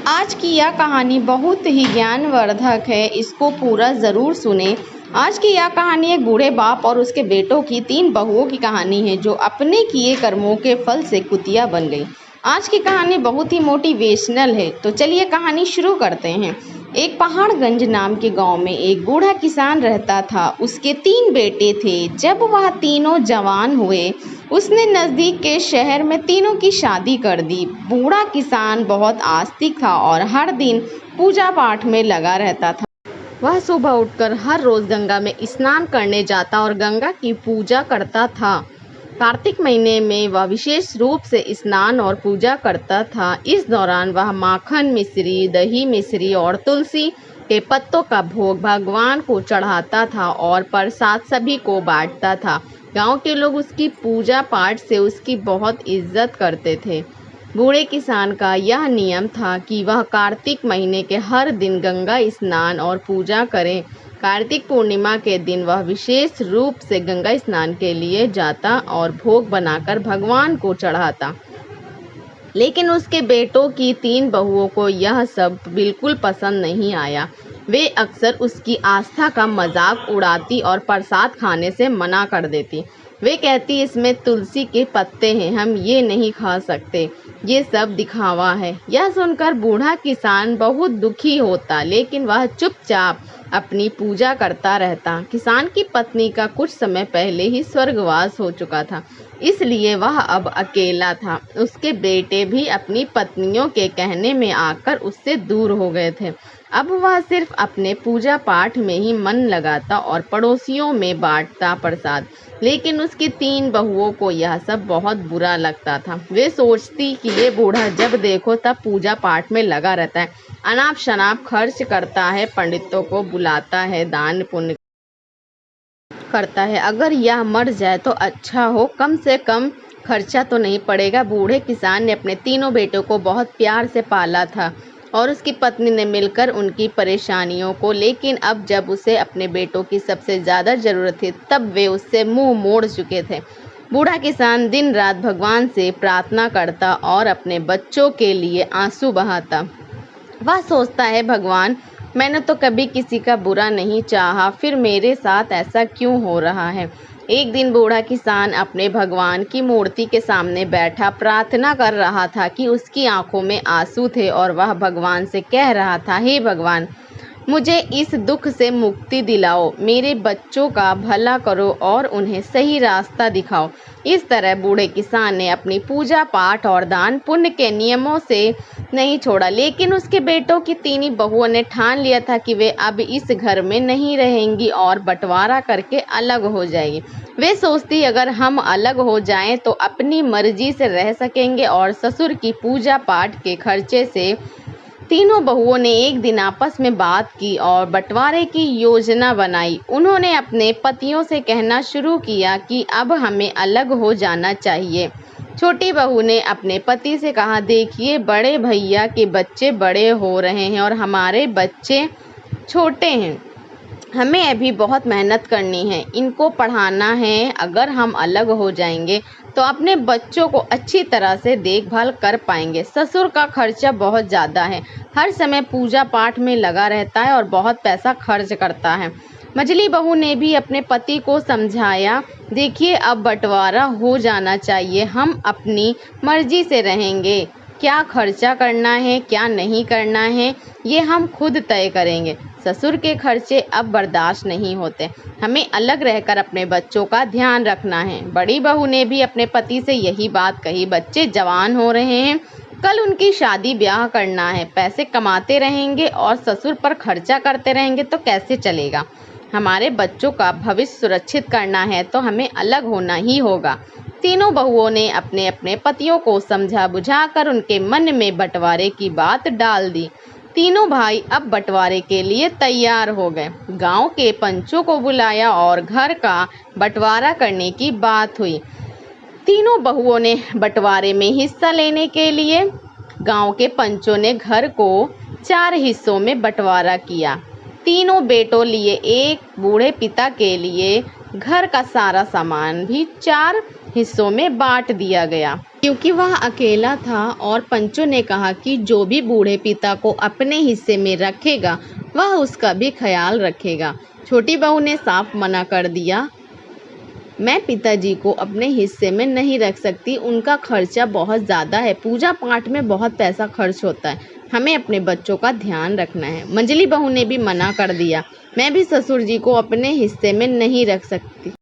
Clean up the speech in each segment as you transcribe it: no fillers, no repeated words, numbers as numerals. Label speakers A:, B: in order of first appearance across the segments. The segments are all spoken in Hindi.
A: आज की यह कहानी बहुत ही ज्ञानवर्धक है, इसको पूरा ज़रूर सुने। आज की यह कहानी एक बूढ़े बाप और उसके बेटों की 3 बहुओं की कहानी है जो अपने किए कर्मों के फल से कुतिया बन गई। आज की कहानी बहुत ही मोटिवेशनल है, तो चलिए कहानी शुरू करते हैं। एक पहाड़गंज नाम के गांव में एक बूढ़ा किसान रहता था। उसके 3 बेटे थे। जब वह तीनों जवान हुए, उसने नज़दीक के शहर में तीनों की शादी कर दी। बूढ़ा किसान बहुत आस्तिक था और हर दिन पूजा पाठ में लगा रहता था। वह सुबह उठकर हर रोज़ गंगा में स्नान करने जाता और गंगा की पूजा करता था। कार्तिक महीने में वह विशेष रूप से स्नान और पूजा करता था। इस दौरान वह माखन मिश्री, दही मिश्री और तुलसी के पत्तों का भोग भगवान को चढ़ाता था और प्रसाद सभी को बांटता था। गांव के लोग उसकी पूजा पाठ से उसकी बहुत इज्जत करते थे। बूढ़े किसान का यह नियम था कि वह कार्तिक महीने के हर दिन गंगा स्नान और पूजा करे। कार्तिक पूर्णिमा के दिन वह विशेष रूप से गंगा स्नान के लिए जाता और भोग बनाकर भगवान को चढ़ाता। लेकिन उसके बेटों की 3 बहुओं को यह सब बिल्कुल पसंद नहीं आया। वे अक्सर उसकी आस्था का मजाक उड़ाती और प्रसाद खाने से मना कर देती। वे कहती, इसमें तुलसी के पत्ते हैं, हम ये नहीं खा सकते, ये सब दिखावा है। यह सुनकर बूढ़ा किसान बहुत दुखी होता, लेकिन वह चुपचाप अपनी पूजा करता रहता। किसान की पत्नी का कुछ समय पहले ही स्वर्गवास हो चुका था, इसलिए वह अब अकेला था। उसके बेटे भी अपनी पत्नियों के कहने में आकर उससे दूर हो गए थे। अब वह सिर्फ अपने पूजा पाठ में ही मन लगाता और पड़ोसियों में बांटता प्रसाद। लेकिन उसकी 3 बहुओं को यह सब बहुत बुरा लगता था। वे सोचती कि ये बूढ़ा जब देखो तब पूजा पाठ में लगा रहता है, अनाप शनाप खर्च करता है, पंडितों को बुलाता है, दान पुण्य करता है। अगर यह मर जाए तो अच्छा हो, कम से कम खर्चा तो नहीं पड़ेगा। बूढ़े किसान ने अपने तीनों बेटों को बहुत प्यार से पाला था और उसकी पत्नी ने मिलकर उनकी परेशानियों को, लेकिन अब जब उसे अपने बेटों की सबसे ज़्यादा ज़रूरत थी तब वे उससे मुंह मोड़ चुके थे। बूढ़ा किसान दिन रात भगवान से प्रार्थना करता और अपने बच्चों के लिए आंसू बहाता। वह सोचता है, भगवान, मैंने तो कभी किसी का बुरा नहीं चाहा, फिर मेरे साथ ऐसा क्यों हो रहा है। एक दिन बूढ़ा किसान अपने भगवान की मूर्ति के सामने बैठा प्रार्थना कर रहा था कि उसकी आंखों में आंसू थे और वह भगवान से कह रहा था, हे भगवान, मुझे इस दुख से मुक्ति दिलाओ, मेरे बच्चों का भला करो और उन्हें सही रास्ता दिखाओ। इस तरह बूढ़े किसान ने अपनी पूजा पाठ और दान पुण्य के नियमों से नहीं छोड़ा। लेकिन उसके बेटों की 3 बहुओं ने ठान लिया था कि वे अब इस घर में नहीं रहेंगी और बंटवारा करके अलग हो जाएगी। वे सोचती, अगर हम अलग हो जाएं तो अपनी मर्जी से रह सकेंगे और ससुर की पूजा पाठ के खर्चे से। तीनों बहुओं ने एक दिन आपस में बात की और बंटवारे की योजना बनाई। उन्होंने अपने पतियों से कहना शुरू किया कि अब हमें अलग हो जाना चाहिए। छोटी बहू ने अपने पति से कहा, देखिए, बड़े भैया के बच्चे बड़े हो रहे हैं और हमारे बच्चे छोटे हैं, हमें अभी बहुत मेहनत करनी है, इनको पढ़ाना है। अगर हम अलग हो जाएंगे तो अपने बच्चों को अच्छी तरह से देखभाल कर पाएंगे। ससुर का खर्चा बहुत ज़्यादा है, हर समय पूजा पाठ में लगा रहता है और बहुत पैसा खर्च करता है। मझली बहू ने भी अपने पति को समझाया, देखिए, अब बंटवारा हो जाना चाहिए, हम अपनी मर्जी से रहेंगे, क्या खर्चा करना है क्या नहीं करना है ये हम खुद तय करेंगे। ससुर के खर्चे अब बर्दाश्त नहीं होते, हमें अलग रहकर अपने बच्चों का ध्यान रखना है। बड़ी बहू ने भी अपने पति से यही बात कही, बच्चे जवान हो रहे हैं, कल उनकी शादी ब्याह करना है, पैसे कमाते रहेंगे और ससुर पर खर्चा करते रहेंगे तो कैसे चलेगा। हमारे बच्चों का भविष्य सुरक्षित करना है तो हमें अलग होना ही होगा। तीनों बहुओं ने अपने अपने पतियों को समझा बुझाकर उनके मन में बंटवारे की बात डाल दी। तीनों भाई अब बंटवारे के लिए तैयार हो गए। गांव के पंचों को बुलाया और घर का बंटवारा करने की बात हुई। तीनों बहुओं ने बंटवारे में हिस्सा लेने के लिए गांव के पंचों ने घर को 4 हिस्सों में बंटवारा किया। तीनों बेटों लिए एक, बूढ़े पिता के लिए घर का सारा सामान भी 4 हिस्सों में बांट दिया गया। क्योंकि वह अकेला था और पंचों ने कहा कि जो भी बूढ़े पिता को अपने हिस्से में रखेगा वह उसका भी ख्याल रखेगा। छोटी बहू ने साफ मना कर दिया, मैं पिताजी को अपने हिस्से में नहीं रख सकती, उनका खर्चा बहुत ज़्यादा है, पूजा पाठ में बहुत पैसा खर्च होता है, हमें अपने बच्चों का ध्यान रखना है। मंझली बहू ने भी मना कर दिया, मैं भी ससुर जी को अपने हिस्से में नहीं रख सकती,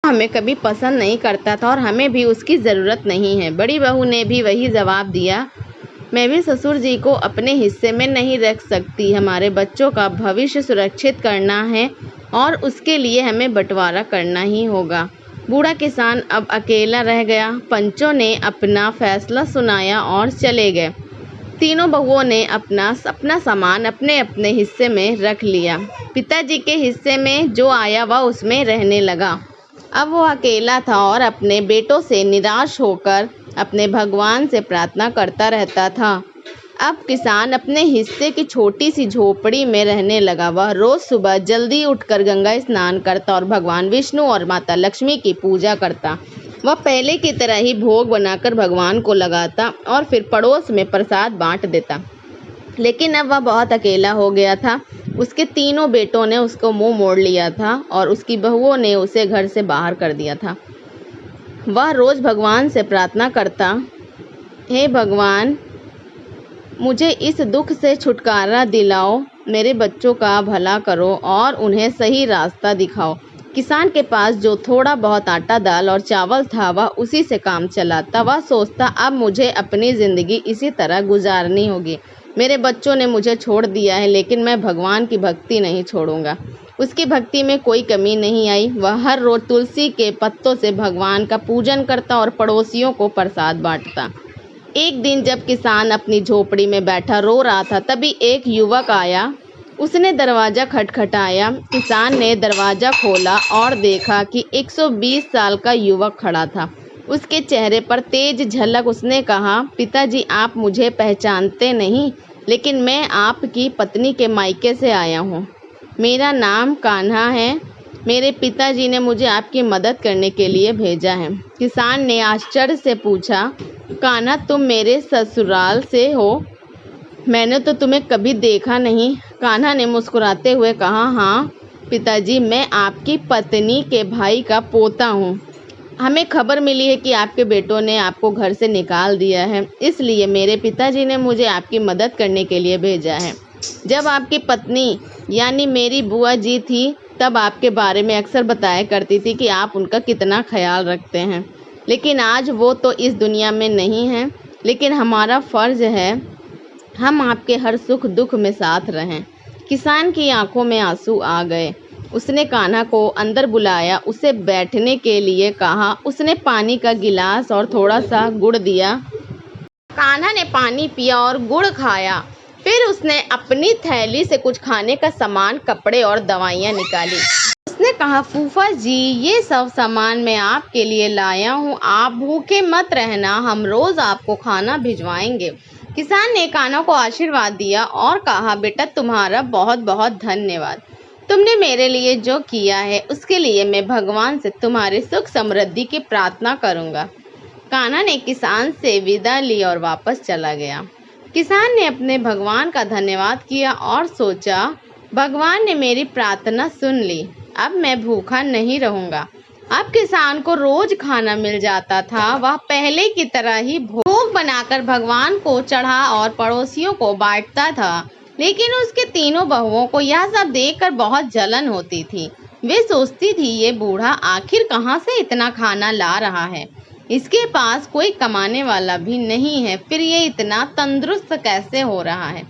A: हमें कभी पसंद नहीं करता था और हमें भी उसकी ज़रूरत नहीं है। बड़ी बहू ने भी वही जवाब दिया, मैं भी ससुर जी को अपने हिस्से में नहीं रख सकती, हमारे बच्चों का भविष्य सुरक्षित करना है और उसके लिए हमें बंटवारा करना ही होगा। बूढ़ा किसान अब अकेला रह गया। पंचों ने अपना फैसला सुनाया और चले गए। तीनों बहुओं ने अपना सामान अपने अपने हिस्से में रख लिया। पिताजी के हिस्से में जो आया वह उसमें रहने लगा। अब वो अकेला था और अपने बेटों से निराश होकर अपने भगवान से प्रार्थना करता रहता था। अब किसान अपने हिस्से की छोटी सी झोपड़ी में रहने लगा। वह रोज सुबह जल्दी उठकर गंगा स्नान करता और भगवान विष्णु और माता लक्ष्मी की पूजा करता। वह पहले की तरह ही भोग बनाकर भगवान को लगाता और फिर पड़ोस में प्रसाद बांट देता। लेकिन अब वह बहुत अकेला हो गया था। उसके तीनों बेटों ने उसको मुंह मोड़ लिया था और उसकी बहुओं ने उसे घर से बाहर कर दिया था। वह रोज भगवान से प्रार्थना करता, हे भगवान, मुझे इस दुख से छुटकारा दिलाओ, मेरे बच्चों का भला करो और उन्हें सही रास्ता दिखाओ। किसान के पास जो थोड़ा बहुत आटा, दाल और चावल था वह उसी से काम चलाता। वह सोचता, अब मुझे अपनी ज़िंदगी इसी तरह गुजारनी होगी। मेरे बच्चों ने मुझे छोड़ दिया है लेकिन मैं भगवान की भक्ति नहीं छोड़ूंगा। उसकी भक्ति में कोई कमी नहीं आई। वह हर रोज तुलसी के पत्तों से भगवान का पूजन करता और पड़ोसियों को प्रसाद बांटता। एक दिन जब किसान अपनी झोपड़ी में बैठा रो रहा था, तभी एक युवक आया। उसने दरवाज़ा खटखटाया। किसान ने दरवाज़ा खोला और देखा कि 120 साल का युवक खड़ा था। उसके चेहरे पर तेज झलक। उसने कहा, पिताजी, आप मुझे पहचानते नहीं, लेकिन मैं आपकी पत्नी के मायके से आया हूँ। मेरा नाम कान्हा है। मेरे पिताजी ने मुझे आपकी मदद करने के लिए भेजा है। किसान ने आश्चर्य से पूछा, कान्हा, तुम मेरे ससुराल से हो? मैंने तो तुम्हें कभी देखा नहीं। कान्हा ने मुस्कुराते हुए कहा, हाँ पिताजी, मैं आपकी पत्नी के भाई का पोता हूँ। हमें खबर मिली है कि आपके बेटों ने आपको घर से निकाल दिया है, इसलिए मेरे पिताजी ने मुझे आपकी मदद करने के लिए भेजा है। जब आपकी पत्नी यानी मेरी बुआ जी थी तब आपके बारे में अक्सर बताया करती थी कि आप उनका कितना ख्याल रखते हैं, लेकिन आज वो तो इस दुनिया में नहीं है। लेकिन हमारा फ़र्ज़ है हम आपके हर सुख दुख में साथ रहें। किसान की आंखों में आंसू आ गए। उसने कान्हा को अंदर बुलाया, उसे बैठने के लिए कहा। उसने पानी का गिलास और थोड़ा सा गुड़ दिया। कान्हा ने पानी पिया और गुड़ खाया। फिर उसने अपनी थैली से कुछ खाने का सामान, कपड़े और दवाइयाँ निकाली। उसने कहा, फूफा जी, ये सब सामान मैं आपके लिए लाया हूँ, आप भूखे मत रहना, हम रोज़ आपको खाना भिजवाएंगे। किसान ने कान्हा को आशीर्वाद दिया और कहा, बेटा, तुम्हारा बहुत बहुत धन्यवाद। तुमने मेरे लिए जो किया है उसके लिए मैं भगवान से तुम्हारे सुख समृद्धि की प्रार्थना करूंगा। कान्हा ने किसान से विदा ली और वापस चला गया। किसान ने अपने भगवान का धन्यवाद किया और सोचा, भगवान ने मेरी प्रार्थना सुन ली, अब मैं भूखा नहीं रहूंगा। अब किसान को रोज खाना मिल जाता था। वह पहले की तरह ही भोग बनाकर भगवान को चढ़ा और पड़ोसियों को बांटता था। लेकिन उसके तीनों बहुओं को यह सब देखकर बहुत जलन होती थी। वे सोचती थी, ये बूढ़ा आखिर कहाँ से इतना खाना ला रहा है? इसके पास कोई कमाने वाला भी नहीं है, फिर ये इतना तंदुरुस्त कैसे हो रहा है?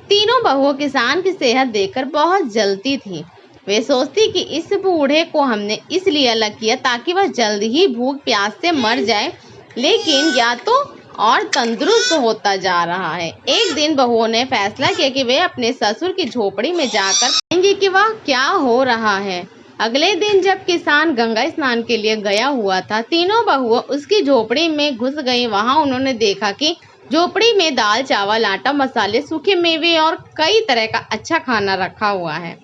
A: तीनों बहुओं किसान की सेहत देखकर बहुत जलती थी। वे सोचती कि इस बूढ़े को हमने इसलिए अलग किया ताकि वह जल्द ही भूख प्यास से मर जाए, लेकिन या तो और तंदुरुस्त होता जा रहा है। एक दिन बहुओं ने फैसला किया कि वे अपने ससुर की झोपड़ी में जाकर देखेंगे कि वह क्या हो रहा है। अगले दिन जब किसान गंगा स्नान के लिए गया हुआ था, तीनों बहुओं उसकी झोपड़ी में घुस गई। वहां उन्होंने देखा कि झोपड़ी में दाल, चावल, आटा, मसाले, सूखे मेवे और कई तरह का अच्छा खाना रखा हुआ है।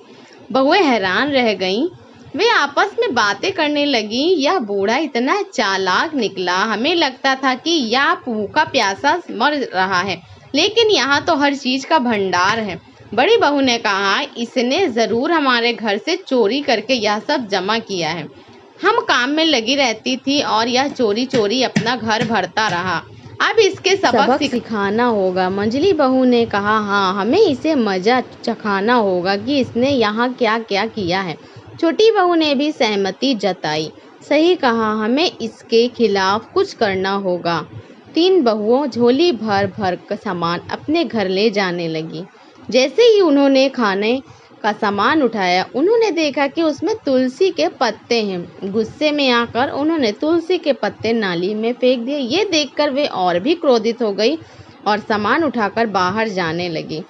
A: बहुएं हैरान रह गईं। वे आपस में बातें करने लगी। यह बूढ़ा इतना चालाक निकला, हमें लगता था कि यह भूखा प्यासा मर रहा है, लेकिन यहाँ तो हर चीज का भंडार है। बड़ी बहू ने कहा, इसने जरूर हमारे घर से चोरी करके यह सब जमा किया है। हम काम में लगी रहती थी और यह चोरी चोरी अपना घर भरता रहा। अब इसके सबक सिखाना होगा। मंझली बहू ने कहा, हाँ, हमें इसे मजा चखाना होगा कि इसने यहाँ क्या क्या किया है। छोटी बहू ने भी सहमति जताई। सही कहा, हमें इसके खिलाफ कुछ करना होगा। तीन बहुओं झोली भर भर का सामान अपने घर ले जाने लगी। जैसे ही उन्होंने खाने का सामान उठाया, उन्होंने देखा कि उसमें तुलसी के पत्ते हैं। गुस्से में आकर उन्होंने तुलसी के पत्ते नाली में फेंक दिए। ये देखकर वे और भी क्रोधित हो गई और सामान उठाकर बाहर जाने लगी।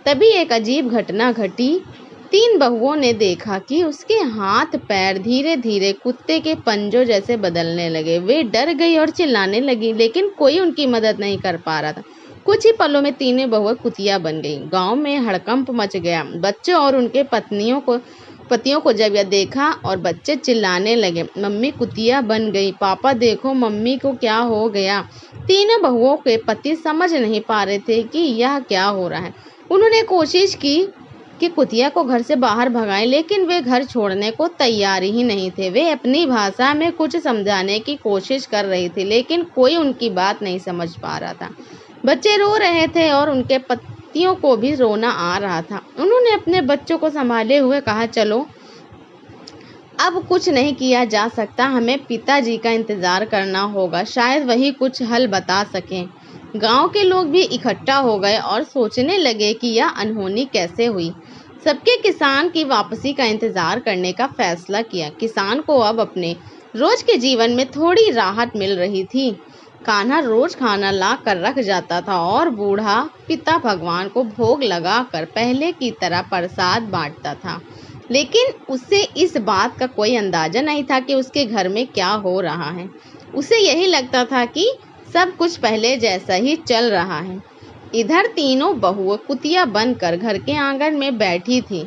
A: तभी एक अजीब घटना घटी। तीन बहुओं ने देखा कि उसके हाथ पैर धीरे धीरे कुत्ते के पंजों जैसे बदलने लगे। वे डर गई और चिल्लाने लगी, लेकिन कोई उनकी मदद नहीं कर पा रहा था। कुछ ही पलों में तीनों बहुएं कुतिया बन गईं। गांव में हड़कंप मच गया। बच्चों और उनके पतियों को जब यह देखा और बच्चे चिल्लाने लगे, मम्मी कुतिया बन गई, पापा देखो मम्मी को क्या हो गया। तीनों बहुओं के पति समझ नहीं पा रहे थे कि यह क्या हो रहा है। उन्होंने कोशिश की कि कुतिया को घर से बाहर भगाएं, लेकिन वे घर छोड़ने को तैयार ही नहीं थे। वे अपनी भाषा में कुछ समझाने की कोशिश कर रही थी, लेकिन कोई उनकी बात नहीं समझ पा रहा था। बच्चे रो रहे थे और उनके पतियों को भी रोना आ रहा था। उन्होंने अपने बच्चों को संभाले हुए कहा, चलो अब कुछ नहीं किया जा सकता, हमें पिताजी का इंतजार करना होगा, शायद वही कुछ हल बता सकें। गांव के लोग भी इकट्ठा हो गए और सोचने लगे कि यह अनहोनी कैसे हुई। सबके किसान की वापसी का इंतजार करने का फैसला किया। किसान को अब अपने रोज के जीवन में थोड़ी राहत मिल रही थी। कान्हा रोज खाना ला कर रख जाता था और बूढ़ा पिता भगवान को भोग लगाकर पहले की तरह प्रसाद बांटता था, लेकिन उसे इस बात का कोई अंदाजा नहीं था कि उसके घर में क्या हो रहा है। उसे यही लगता था कि सब कुछ पहले जैसा ही चल रहा है। इधर तीनों बहुएं कुतिया बनकर घर के आंगन में बैठी थी।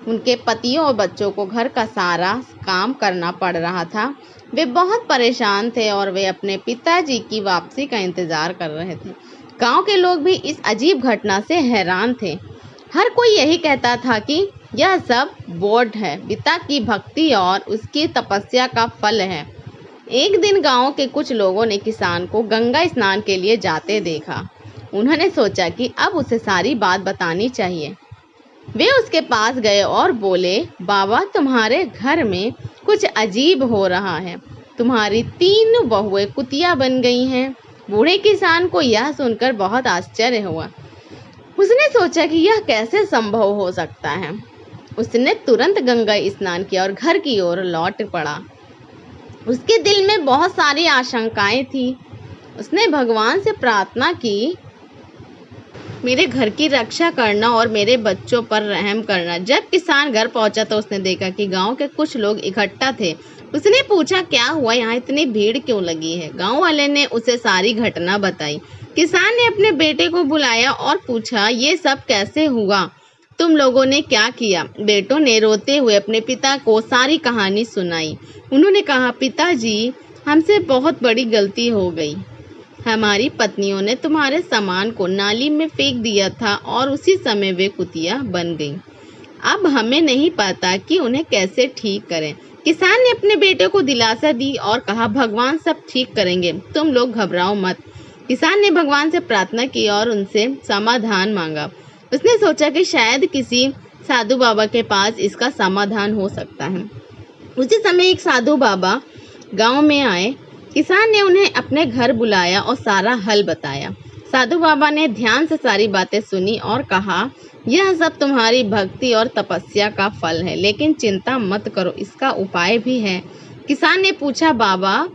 A: उनके पतियों और बच्चों को घर का सारा काम करना पड़ रहा था। वे बहुत परेशान थे और वे अपने पिताजी की वापसी का इंतजार कर रहे थे। गांव के लोग भी इस अजीब घटना से हैरान थे। हर कोई यही कहता था कि यह सब बोझ है, पिता की भक्ति और उसकी तपस्या का फल है। एक दिन गांव के कुछ लोगों ने किसान को गंगा स्नान के लिए जाते देखा। उन्होंने सोचा कि अब उसे सारी बात बतानी चाहिए। वे उसके पास गए और बोले, बाबा, तुम्हारे घर में कुछ अजीब हो रहा है। तुम्हारी तीन बहुएं कुतिया बन गई हैं। बूढ़े किसान को यह सुनकर बहुत आश्चर्य हुआ। उसने सोचा कि यह कैसे संभव हो सकता है। उसने तुरंत गंगा स्नान किया और घर की ओर लौट पड़ा। उसके दिल में बहुत सारी आशंकाएं थी। उसने भगवान से प्रार्थना की, मेरे घर की रक्षा करना और मेरे बच्चों पर रहम करना। जब किसान घर पहुंचा तो उसने देखा कि गांव के कुछ लोग इकट्ठा थे। उसने पूछा, क्या हुआ, यहाँ इतनी भीड़ क्यों लगी है? गांव वाले ने उसे सारी घटना बताई। किसान ने अपने बेटे को बुलाया और पूछा, ये सब कैसे हुआ? तुम लोगों ने क्या किया? बेटों ने रोते हुए अपने पिता को सारी कहानी सुनाई। उन्होंने कहा, पिताजी, हमसे बहुत बड़ी गलती हो गई। हमारी पत्नियों ने तुम्हारे सामान को नाली में फेंक दिया था और उसी समय वे कुतिया बन गईं। अब हमें नहीं पता कि उन्हें कैसे ठीक करें। किसान ने अपने बेटे को दिलासा दी और कहा, भगवान सब ठीक करेंगे, तुम लोग घबराओ मत। किसान ने भगवान से प्रार्थना की और उनसे समाधान मांगा। उसने सोचा कि शायद किसी साधु बाबा के पास इसका समाधान हो सकता है। उसी समय एक साधु बाबा गांव में आए। किसान ने उन्हें अपने घर बुलाया और सारा हल बताया। साधु बाबा ने ध्यान से सारी बातें सुनी और कहा, यह सब तुम्हारी भक्ति और तपस्या का फल है, लेकिन चिंता मत करो, इसका उपाय भी है। किसान ने पूछा, बाबा,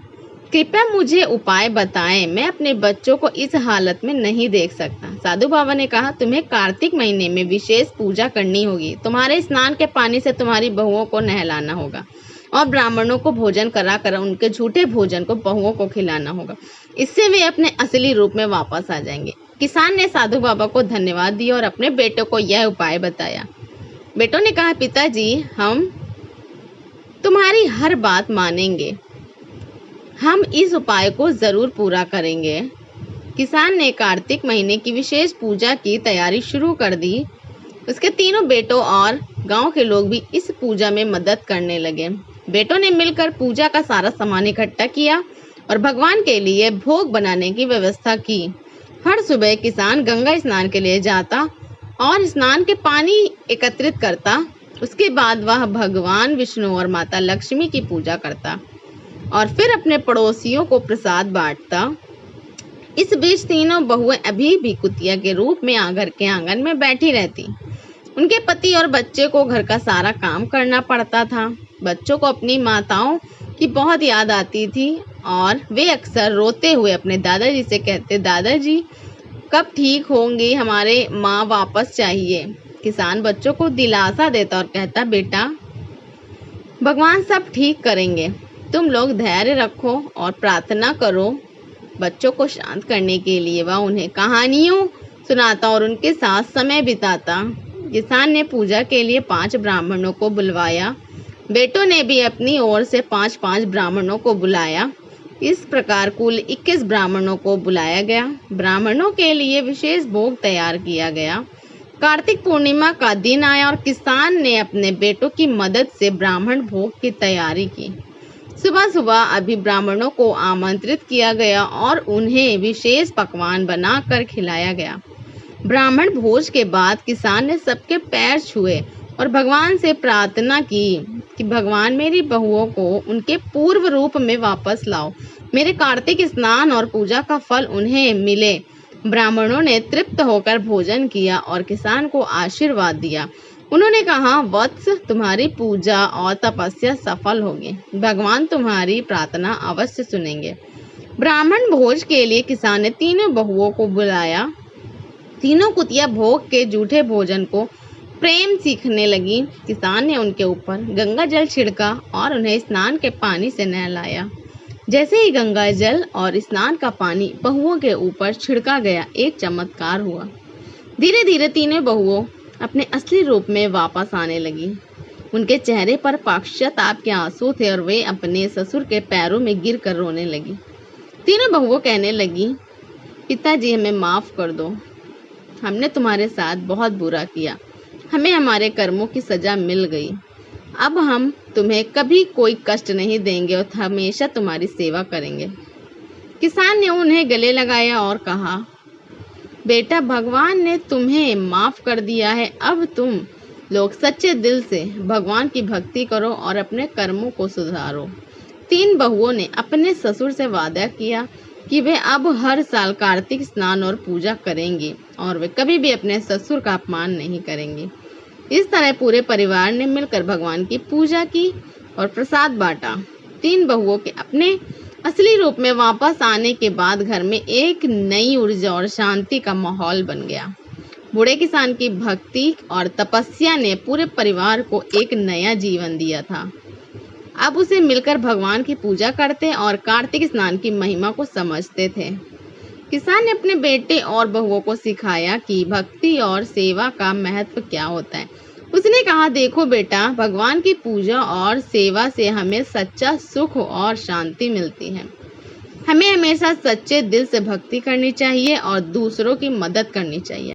A: कृपया मुझे उपाय बताएं, मैं अपने बच्चों को इस हालत में नहीं देख सकता। साधु बाबा ने कहा, तुम्हें कार्तिक महीने में विशेष पूजा करनी होगी। तुम्हारे स्नान के पानी से तुम्हारी बहुओं को नहलाना होगा और ब्राह्मणों को भोजन कराकर उनके झूठे भोजन को बहुओं को खिलाना होगा। इससे वे अपने असली रूप में वापस आ जाएंगे। किसान ने साधु बाबा को धन्यवाद दिया और अपने बेटों को यह उपाय बताया। बेटों ने कहा, पिताजी, हम तुम्हारी हर बात मानेंगे। हम इस उपाय को जरूर पूरा करेंगे। किसान ने कार्तिक महीने की विशेष पूजा की तैयारी शुरू कर दी। उसके तीनों बेटों और गांव के लोग भी इस पूजा में मदद करने लगे। बेटों ने मिलकर पूजा का सारा सामान इकट्ठा किया और भगवान के लिए भोग बनाने की व्यवस्था की। हर सुबह किसान गंगा स्नान के लिए जाता और स्नान के पानी एकत्रित करता। उसके बाद वह भगवान विष्णु और माता लक्ष्मी की पूजा करता और फिर अपने पड़ोसियों को प्रसाद बांटता। इस बीच तीनों बहुएं अभी भी कुतिया के रूप में घर के आंगन में बैठी रहती। उनके पति और बच्चे को घर का सारा काम करना पड़ता था। बच्चों को अपनी माताओं की बहुत याद आती थी और वे अक्सर रोते हुए अपने दादाजी से कहते, दादाजी कब ठीक होंगे, हमारे माँ वापस चाहिए। किसान बच्चों को दिलासा देता और कहता, बेटा भगवान सब ठीक करेंगे, तुम लोग धैर्य रखो और प्रार्थना करो। बच्चों को शांत करने के लिए वह उन्हें कहानियों सुनाता और उनके साथ समय बिताता। किसान ने पूजा के लिए 5 ब्राह्मणों को बुलवाया। बेटों ने भी अपनी ओर से 5-5 ब्राह्मणों को बुलाया। इस प्रकार कुल 21 ब्राह्मणों को बुलाया गया। ब्राह्मणों के लिए विशेष भोग तैयार किया गया। कार्तिक पूर्णिमा का दिन आया और किसान ने अपने बेटों की मदद से ब्राह्मण भोग की तैयारी की। सुबह सुबह अभी ब्राह्मणों को आमंत्रित किया गया और उन्हें विशेष पकवान बनाकर खिलाया गया। ब्राह्मण भोज के बाद किसान ने सबके पैर छुए और भगवान से प्रार्थना की कि भगवान मेरी बहुओं को उनके पूर्व रूप में वापस लाओ। मेरे कार्तिक स्नान और पूजा का फल उन्हें मिले। ब्राह्मणों ने तृप्त होकर भोजन किया और किसान को आशीर्वाद दिया। उन्होंने कहा, वत्स तुम्हारी पूजा और तपस्या सफल होगी। भगवान तुम्हारी प्रार्थना अवश्य सुनेंगे। ब्राह्मण भोज के लिए किसान ने तीनों बहुओं को बुलाया। तीनों कुतिया भोग के जूठे भोजन को प्रेम सीखने लगी। किसान ने उनके ऊपर गंगा जल छिड़का और उन्हें स्नान के पानी से नहलाया। जैसे ही गंगा जल और स्नान का पानी बहुओं के ऊपर छिड़का गया, एक चमत्कार हुआ। धीरे धीरे तीनों बहुओं अपने असली रूप में वापस आने लगी। उनके चेहरे पर पश्चाताप के आंसू थे और वे अपने ससुर के पैरों में गिरकर रोने लगी। तीनों बहुओं कहने लगी, पिताजी हमें माफ कर दो, हमने तुम्हारे साथ बहुत बुरा किया, हमें हमारे कर्मों की सजा मिल गई। अब हम तुम्हें कभी कोई कष्ट नहीं देंगे और हमेशा तुम्हारी सेवा करेंगे। किसान ने उन्हें गले लगाया और कहा, बेटा भगवान ने तुम्हें माफ कर दिया है। अब तुम लोग सच्चे दिल से भगवान की भक्ति करो और अपने कर्मों को सुधारो। 3 बहुओं ने अपने ससुर से वादा किया कि वे अब हर साल कार्तिक स्नान और पूजा करेंगी और वे कभी भी अपने ससुर का अपमान नहीं करेंगी। इस तरह पूरे परिवार ने मिलकर भगवान की पूजा की और प्रसाद बांटा। 3 बहुओं के अपने असली रूप में वापस आने के बाद घर में एक नई ऊर्जा और शांति का माहौल बन गया। बूढ़े किसान की भक्ति और तपस्या ने पूरे परिवार को एक नया जीवन दिया था। अब उसे मिलकर भगवान की पूजा करते और कार्तिक स्नान की महिमा को समझते थे। किसान ने अपने बेटे और बहुओं को सिखाया कि भक्ति और सेवा का महत्व क्या होता है। उसने कहा, देखो बेटा, भगवान की पूजा और सेवा से हमें सच्चा सुख और शांति मिलती है। हमें हमेशा सच्चे दिल से भक्ति करनी चाहिए और दूसरों की मदद करनी चाहिए।